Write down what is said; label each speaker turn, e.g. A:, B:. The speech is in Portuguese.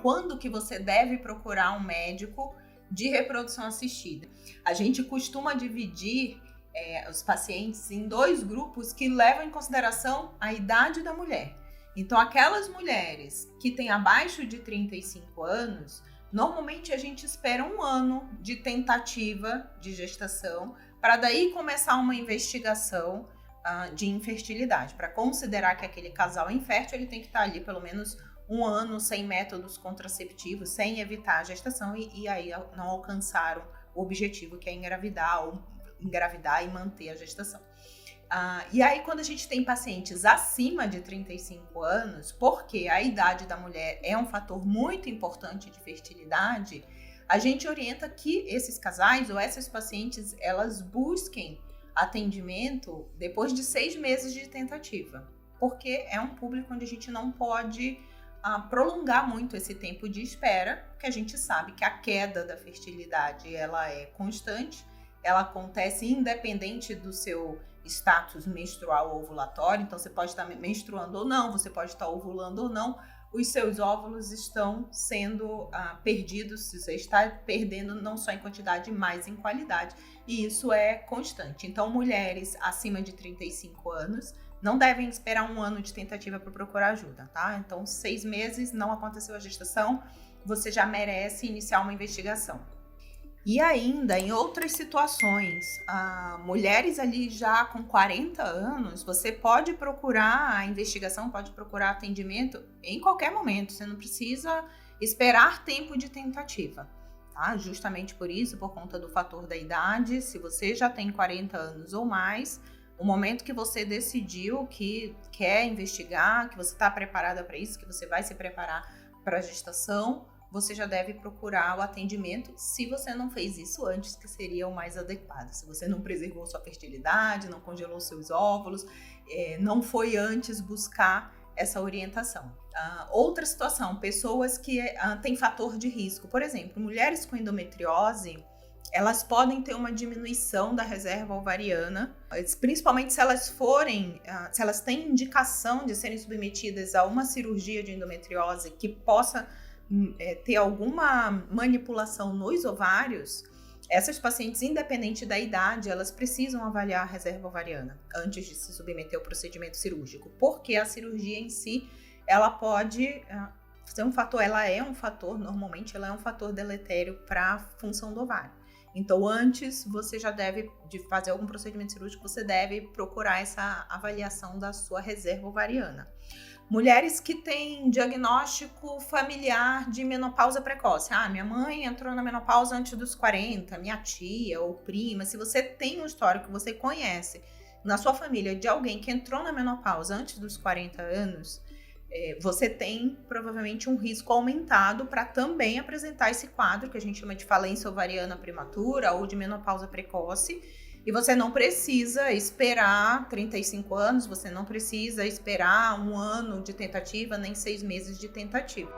A: quando que você deve procurar um médico de reprodução assistida. A gente costuma dividir os pacientes em 2 grupos que levam em consideração a idade da mulher. Então, aquelas mulheres que têm abaixo de 35 anos, normalmente a gente espera 1 ano de tentativa de gestação para daí começar uma investigação de infertilidade. Para considerar que aquele casal é infértil, ele tem que estar ali pelo menos 1 ano sem métodos contraceptivos, sem evitar a gestação e aí não alcançaram o objetivo, que é engravidar e manter a gestação. E aí, quando a gente tem pacientes acima de 35 anos, porque a idade da mulher é um fator muito importante de fertilidade, a gente orienta que esses casais ou essas pacientes, elas busquem atendimento depois de 6 meses de tentativa, porque é um público onde a gente não pode prolongar muito esse tempo de espera, porque a gente sabe que a queda da fertilidade ela é constante, ela acontece independente do seu status menstrual ou ovulatório, então você pode estar menstruando ou não, você pode estar ovulando ou não, os seus óvulos estão sendo perdidos, você está perdendo não só em quantidade, mas em qualidade, e isso é constante. Então, mulheres acima de 35 anos não devem esperar 1 ano de tentativa para procurar ajuda, tá? Então, 6 meses, não aconteceu a gestação, você já merece iniciar uma investigação. E ainda, em outras situações, mulheres ali já com 40 anos, você pode procurar a investigação, pode procurar atendimento em qualquer momento. Você não precisa esperar tempo de tentativa, tá? Justamente por isso, por conta do fator da idade, se você já tem 40 anos ou mais, o momento que você decidiu que quer investigar, que você está preparada para isso, que você vai se preparar para a gestação, você já deve procurar o atendimento, se você não fez isso antes, que seria o mais adequado. Se você não preservou sua fertilidade, não congelou seus óvulos, não foi antes buscar essa orientação. Outra situação, pessoas que têm fator de risco. Por exemplo, mulheres com endometriose, elas podem ter uma diminuição da reserva ovariana, principalmente se elas têm indicação de serem submetidas a uma cirurgia de endometriose que possa ter alguma manipulação nos ovários. Essas pacientes, independente da idade, elas precisam avaliar a reserva ovariana antes de se submeter ao procedimento cirúrgico, porque a cirurgia em si, ela pode ser um fator, normalmente ela é um fator deletério para a função do ovário. Então, antes você já deve de fazer algum procedimento cirúrgico, você deve procurar essa avaliação da sua reserva ovariana. Mulheres que têm diagnóstico familiar de menopausa precoce. Minha mãe entrou na menopausa antes dos 40, minha tia ou prima. Se você tem um histórico, você conhece na sua família de alguém que entrou na menopausa antes dos 40 anos, você tem provavelmente um risco aumentado para também apresentar esse quadro que a gente chama de falência ovariana prematura ou de menopausa precoce. E você não precisa esperar 35 anos, você não precisa esperar 1 ano de tentativa, nem 6 meses de tentativa.